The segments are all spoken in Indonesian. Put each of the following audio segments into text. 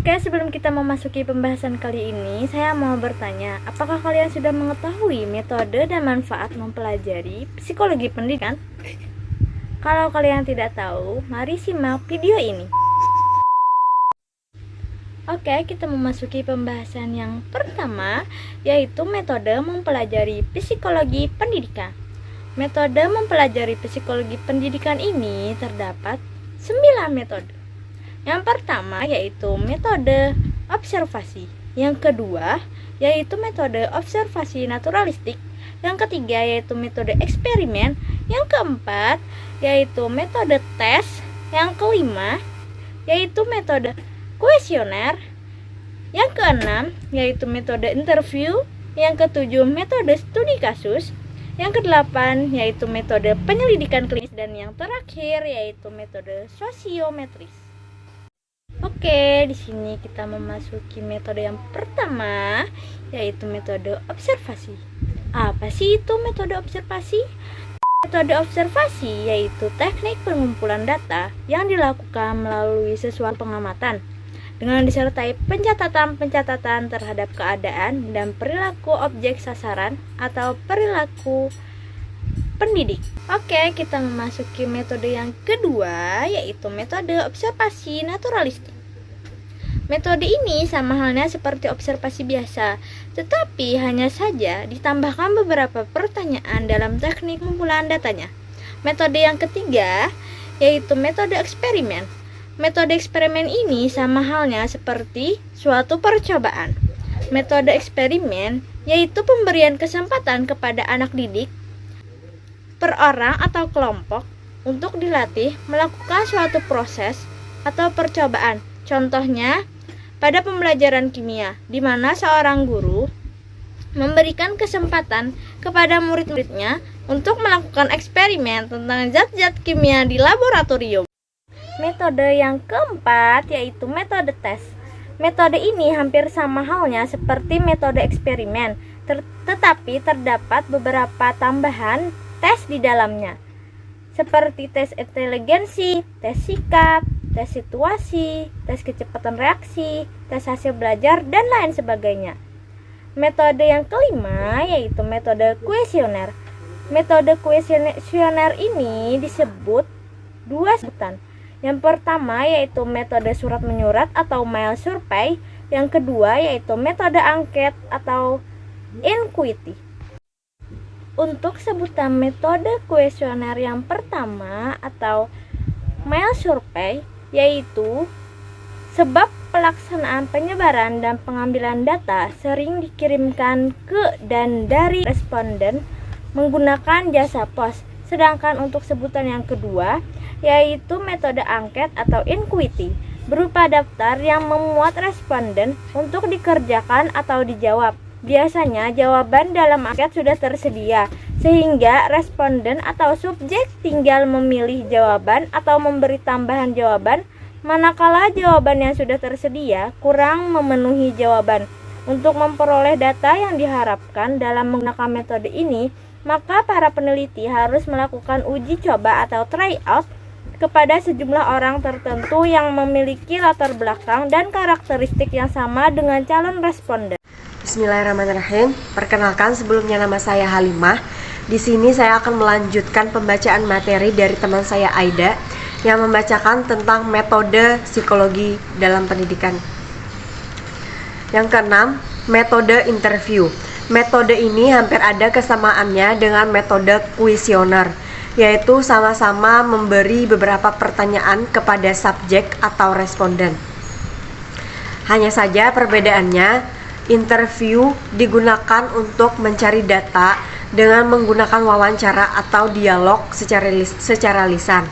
Oke, sebelum kita memasuki pembahasan kali ini, saya mau bertanya, apakah kalian sudah mengetahui metode dan manfaat mempelajari psikologi pendidikan? Kalau kalian tidak tahu, mari simak video ini. Oke, kita memasuki pembahasan yang pertama, yaitu metode mempelajari psikologi pendidikan. Metode mempelajari psikologi pendidikan ini terdapat 9 metode. Yang pertama yaitu metode observasi. Yang kedua yaitu metode observasi naturalistik. Yang ketiga yaitu metode eksperimen. Yang keempat yaitu metode tes. Yang kelima yaitu metode kuesioner. Yang keenam yaitu metode interview. Yang ketujuh metode studi kasus. Yang kedelapan yaitu metode penyelidikan klinis, dan yang terakhir yaitu metode sosiometris. Oke, di sini kita memasuki metode yang pertama, yaitu metode observasi. Apa sih itu metode observasi? Metode observasi yaitu teknik pengumpulan data yang dilakukan melalui sesuatu pengamatan dengan disertai pencatatan terhadap keadaan dan perilaku objek sasaran atau perilaku pendidik. Oke, kita memasuki metode yang kedua, yaitu metode observasi naturalistik. Metode ini sama halnya seperti observasi biasa, tetapi hanya saja ditambahkan beberapa pertanyaan dalam teknik pengumpulan datanya. Metode yang ketiga yaitu metode eksperimen. Metode eksperimen ini sama halnya seperti suatu percobaan. Metode eksperimen yaitu pemberian kesempatan kepada anak didik per orang atau kelompok untuk dilatih melakukan suatu proses atau percobaan. Contohnya, pada pembelajaran kimia, di mana seorang guru memberikan kesempatan kepada murid-muridnya untuk melakukan eksperimen tentang zat-zat kimia di laboratorium. Metode yang keempat yaitu metode tes. Metode ini hampir sama halnya seperti metode eksperimen, tetapi terdapat beberapa tambahan tes di dalamnya, seperti tes inteligensi, tes sikap, tes situasi, tes kecepatan reaksi, tes hasil belajar, dan lain sebagainya. Metode yang kelima yaitu metode kuesioner. Metode kuesioner ini disebut dua sebutan. Yang pertama yaitu metode surat menyurat atau mail survey. Yang kedua yaitu metode angket atau inquiry. Untuk sebutan metode kuesioner yang pertama atau mail survey, yaitu sebab pelaksanaan penyebaran dan pengambilan data sering dikirimkan ke dan dari responden menggunakan jasa pos. Sedangkan untuk sebutan yang kedua yaitu metode angket atau inquiry, berupa daftar yang memuat responden untuk dikerjakan atau dijawab. Biasanya jawaban dalam angket sudah tersedia, sehingga responden atau subjek tinggal memilih jawaban atau memberi tambahan jawaban manakala jawaban yang sudah tersedia kurang memenuhi jawaban. Untuk memperoleh data yang diharapkan dalam menggunakan metode ini, maka para peneliti harus melakukan uji coba atau tryout kepada sejumlah orang tertentu yang memiliki latar belakang dan karakteristik yang sama dengan calon responden. Bismillahirrahmanirrahim. Perkenalkan, sebelumnya nama saya Halimah. Di sini saya akan melanjutkan pembacaan materi dari teman saya Aida yang membacakan tentang metode psikologi dalam pendidikan. Yang keenam, metode interview. Metode ini hampir ada kesamaannya dengan metode kuesioner, yaitu sama-sama memberi beberapa pertanyaan kepada subjek atau responden. Hanya saja perbedaannya, interview digunakan untuk mencari data dengan menggunakan wawancara atau dialog secara lisan.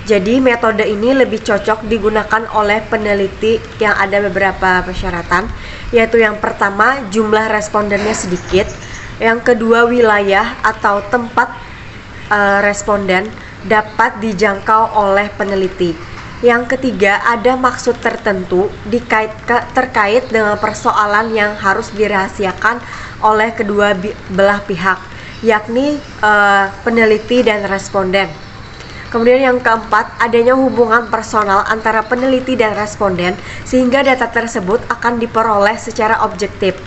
Jadi metode ini lebih cocok digunakan oleh peneliti yang ada beberapa persyaratan, yaitu yang pertama jumlah respondennya sedikit, yang kedua wilayah atau tempat responden dapat dijangkau oleh peneliti. Yang ketiga, ada maksud tertentu terkait dengan persoalan yang harus dirahasiakan oleh kedua belah pihak, yakni peneliti dan responden. Kemudian yang keempat, adanya hubungan personal antara peneliti dan responden sehingga data tersebut akan diperoleh secara objektif.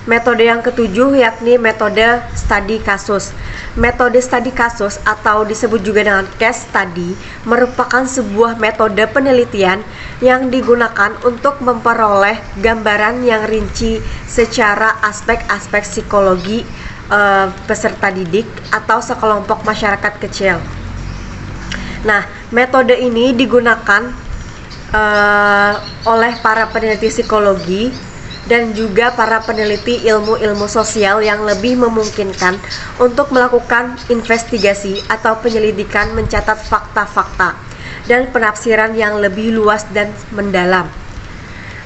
Metode yang ketujuh yakni metode studi kasus. Metode studi kasus atau disebut juga dengan case study merupakan sebuah metode penelitian yang digunakan untuk memperoleh gambaran yang rinci secara aspek-aspek psikologi peserta didik atau sekelompok masyarakat kecil. Nah, metode ini digunakan oleh para peneliti psikologi dan juga para peneliti ilmu-ilmu sosial yang lebih memungkinkan untuk melakukan investigasi atau penyelidikan, mencatat fakta-fakta dan penafsiran yang lebih luas dan mendalam.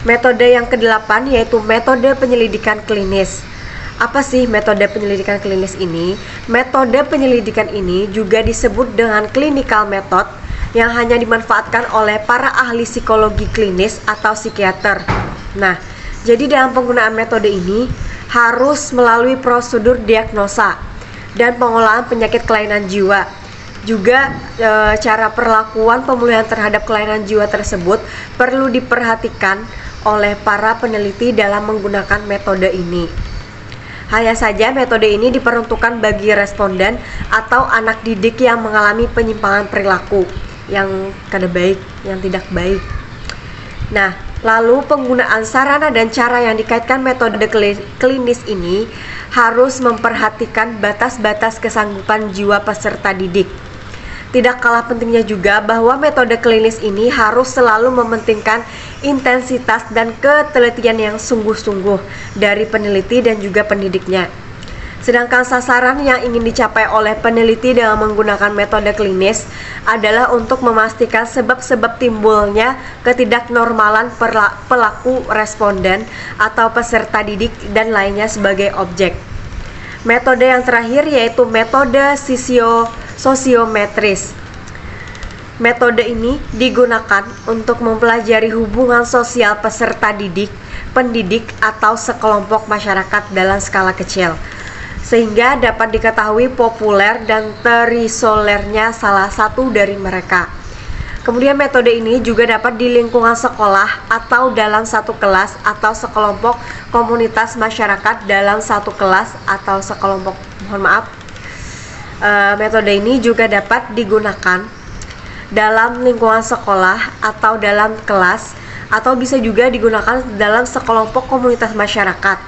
Metode yang kedelapan yaitu metode penyelidikan klinis. Apa sih metode penyelidikan klinis ini? Metode penyelidikan ini juga disebut dengan clinical method yang hanya dimanfaatkan oleh para ahli psikologi klinis atau psikiater. Nah, jadi dalam penggunaan metode ini harus melalui prosedur diagnosa dan pengolahan penyakit kelainan jiwa. Juga cara perlakuan pemulihan terhadap kelainan jiwa tersebut perlu diperhatikan oleh para peneliti dalam menggunakan metode ini. Hanya saja metode ini diperuntukkan bagi responden atau anak didik yang mengalami penyimpangan perilaku yang kada baik, yang tidak baik. Nah, lalu penggunaan sarana dan cara yang dikaitkan metode klinis ini harus memperhatikan batas-batas kesanggupan jiwa peserta didik. Tidak kalah pentingnya juga bahwa metode klinis ini harus selalu mementingkan intensitas dan ketelitian yang sungguh-sungguh dari peneliti dan juga pendidiknya. Sedangkan sasaran yang ingin dicapai oleh peneliti dalam menggunakan metode klinis adalah untuk memastikan sebab-sebab timbulnya ketidaknormalan pelaku responden atau peserta didik dan lainnya sebagai objek. Metode yang terakhir yaitu metode sosiometris. Metode ini digunakan untuk mempelajari hubungan sosial peserta didik, pendidik, atau sekelompok masyarakat dalam skala kecil, sehingga dapat diketahui populer dan terisolernya salah satu dari mereka. Kemudian metode ini juga dapat di lingkungan sekolah atau dalam satu kelas atau sekelompok komunitas masyarakat dalam satu kelas atau sekelompok. Metode ini juga dapat digunakan dalam lingkungan sekolah atau dalam kelas atau bisa juga digunakan dalam sekelompok komunitas masyarakat.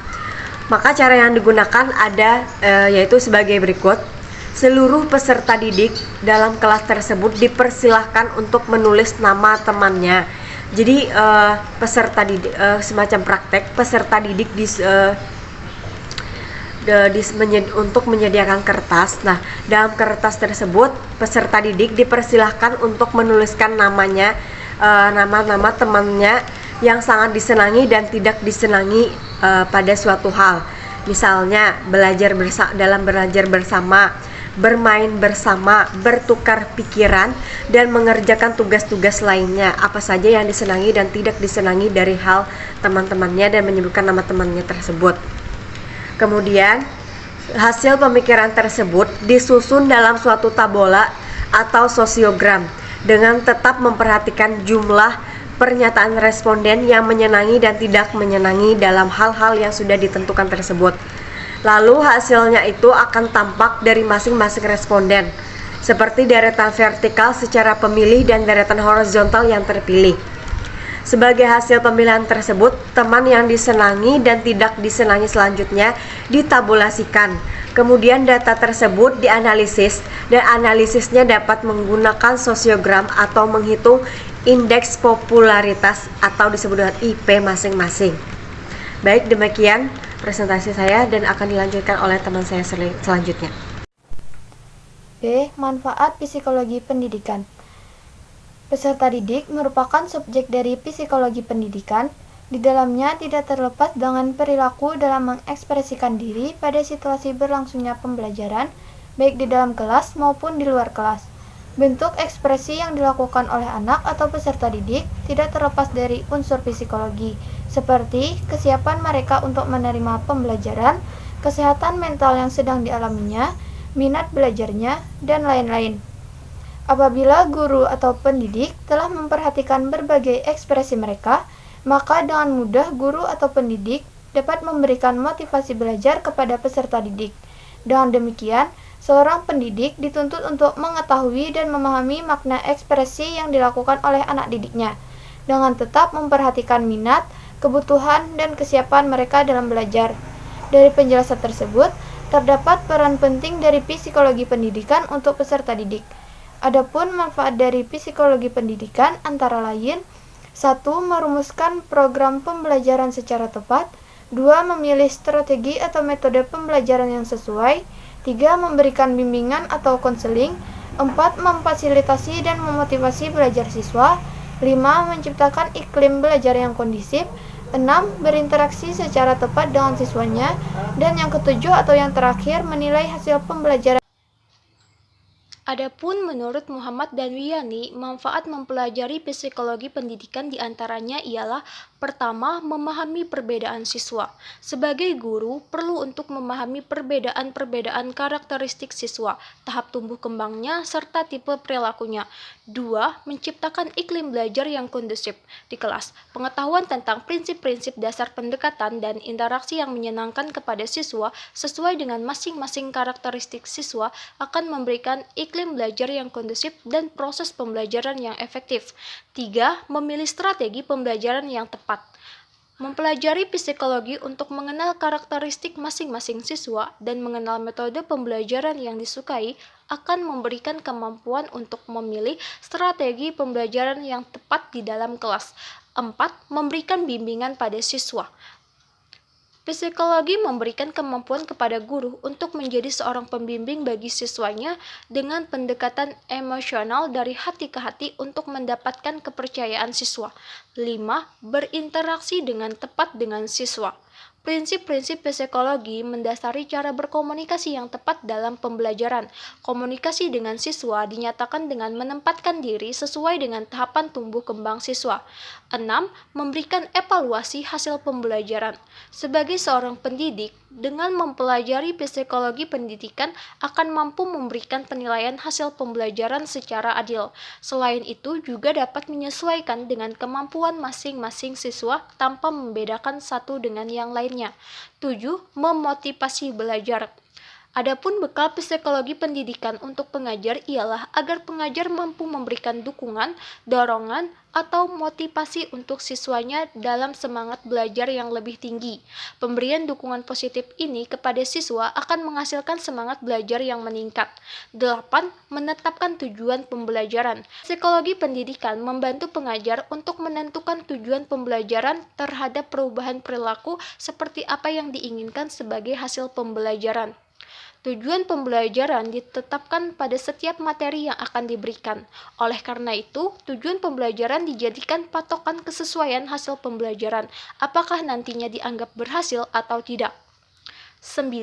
Maka cara yang digunakan ada yaitu sebagai berikut. Seluruh peserta didik dalam kelas tersebut dipersilahkan untuk menulis nama temannya. Jadi peserta didik semacam praktek peserta didik untuk menyediakan kertas. Nah, dalam kertas tersebut peserta didik dipersilahkan untuk menuliskan namanya, nama-nama temannya yang sangat disenangi dan tidak disenangi pada suatu hal. Misalnya dalam belajar bersama, bermain bersama, bertukar pikiran, dan mengerjakan tugas-tugas lainnya, apa saja yang disenangi dan tidak disenangi dari hal teman-temannya dan menyebutkan nama temannya tersebut. Kemudian hasil pemikiran tersebut disusun dalam suatu tabola atau sosiogram dengan tetap memperhatikan jumlah pernyataan responden yang menyenangi dan tidak menyenangi dalam hal-hal yang sudah ditentukan tersebut. Lalu hasilnya itu akan tampak dari masing-masing responden, seperti deretan vertikal secara pemilih dan deretan horizontal yang terpilih. Sebagai hasil pemilihan tersebut, teman yang disenangi dan tidak disenangi selanjutnya ditabulasikan. Kemudian data tersebut dianalisis dan analisisnya dapat menggunakan sosiogram atau menghitung indeks popularitas atau disebut dengan IP masing-masing. Baik, demikian presentasi saya dan akan dilanjutkan oleh teman saya selanjutnya. B. Manfaat psikologi pendidikan. Peserta didik merupakan subjek dari psikologi pendidikan. Di dalamnya tidak terlepas dengan perilaku dalam mengekspresikan diri pada situasi berlangsungnya pembelajaran, baik di dalam kelas maupun di luar kelas. Bentuk ekspresi yang dilakukan oleh anak atau peserta didik tidak terlepas dari unsur psikologi, seperti kesiapan mereka untuk menerima pembelajaran, kesehatan mental yang sedang dialaminya, minat belajarnya, dan lain-lain. Apabila guru atau pendidik telah memperhatikan berbagai ekspresi mereka, maka dengan mudah guru atau pendidik dapat memberikan motivasi belajar kepada peserta didik. Dengan demikian, seorang pendidik dituntut untuk mengetahui dan memahami makna ekspresi yang dilakukan oleh anak didiknya, dengan tetap memperhatikan minat, kebutuhan, dan kesiapan mereka dalam belajar. Dari penjelasan tersebut, terdapat peran penting dari psikologi pendidikan untuk peserta didik. Adapun manfaat dari psikologi pendidikan antara lain: 1. Merumuskan program pembelajaran secara tepat. 2. Memilih strategi atau metode pembelajaran yang sesuai. 3. Memberikan bimbingan atau konseling. 4. Memfasilitasi dan memotivasi belajar siswa. 5. Menciptakan iklim belajar yang kondusif. 6. Berinteraksi secara tepat dengan siswanya. Dan yang ketujuh atau yang terakhir, menilai hasil pembelajaran. Adapun menurut Muhammad dan Wiyani, manfaat mempelajari psikologi pendidikan diantaranya ialah: pertama, memahami perbedaan siswa. Sebagai guru, perlu untuk memahami perbedaan-perbedaan karakteristik siswa, tahap tumbuh kembangnya, serta tipe perilakunya. 2. Menciptakan iklim belajar yang kondusif di kelas. Pengetahuan tentang prinsip-prinsip dasar pendekatan dan interaksi yang menyenangkan kepada siswa sesuai dengan masing-masing karakteristik siswa akan memberikan iklim belajar yang kondusif dan proses pembelajaran yang efektif. 3. Memilih strategi pembelajaran yang tepat. Mempelajari psikologi untuk mengenal karakteristik masing-masing siswa dan mengenal metode pembelajaran yang disukai akan memberikan kemampuan untuk memilih strategi pembelajaran yang tepat di dalam kelas. 4. Memberikan bimbingan pada siswa. Psikologi memberikan kemampuan kepada guru untuk menjadi seorang pembimbing bagi siswanya dengan pendekatan emosional dari hati ke hati untuk mendapatkan kepercayaan siswa. 5. Berinteraksi dengan tepat dengan siswa. Prinsip-prinsip psikologi mendasari cara berkomunikasi yang tepat dalam pembelajaran. Komunikasi dengan siswa dinyatakan dengan menempatkan diri sesuai dengan tahapan tumbuh kembang siswa. 6. Memberikan evaluasi hasil pembelajaran. Sebagai seorang pendidik, dengan mempelajari psikologi pendidikan akan mampu memberikan penilaian hasil pembelajaran secara adil. Selain itu, juga dapat menyesuaikan dengan kemampuan masing-masing siswa tanpa membedakan satu dengan yang lainnya. 7. Memotivasi belajar. Adapun bekal psikologi pendidikan untuk pengajar ialah agar pengajar mampu memberikan dukungan, dorongan, atau motivasi untuk siswanya dalam semangat belajar yang lebih tinggi. Pemberian dukungan positif ini kepada siswa akan menghasilkan semangat belajar yang meningkat. 8. Menetapkan tujuan pembelajaran. Psikologi pendidikan membantu pengajar untuk menentukan tujuan pembelajaran terhadap perubahan perilaku seperti apa yang diinginkan sebagai hasil pembelajaran. Tujuan pembelajaran ditetapkan pada setiap materi yang akan diberikan. Oleh karena itu, tujuan pembelajaran dijadikan patokan kesesuaian hasil pembelajaran, apakah nantinya dianggap berhasil atau tidak. 9.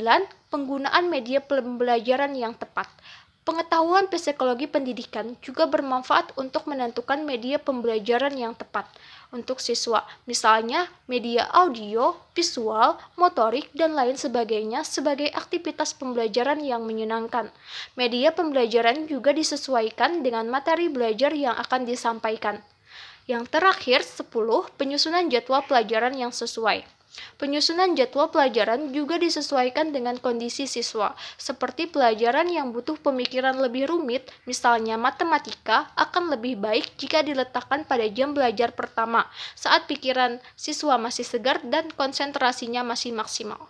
Penggunaan media pembelajaran yang tepat. Pengetahuan psikologi pendidikan juga bermanfaat untuk menentukan media pembelajaran yang tepat untuk siswa, misalnya media audio, visual, motorik, dan lain sebagainya sebagai aktivitas pembelajaran yang menyenangkan. Media pembelajaran juga disesuaikan dengan materi belajar yang akan disampaikan. Yang terakhir, 10. Penyusunan jadwal pelajaran yang sesuai. Penyusunan jadwal pelajaran juga disesuaikan dengan kondisi siswa, seperti pelajaran yang butuh pemikiran lebih rumit, misalnya matematika, akan lebih baik jika diletakkan pada jam belajar pertama, saat pikiran siswa masih segar dan konsentrasinya masih maksimal.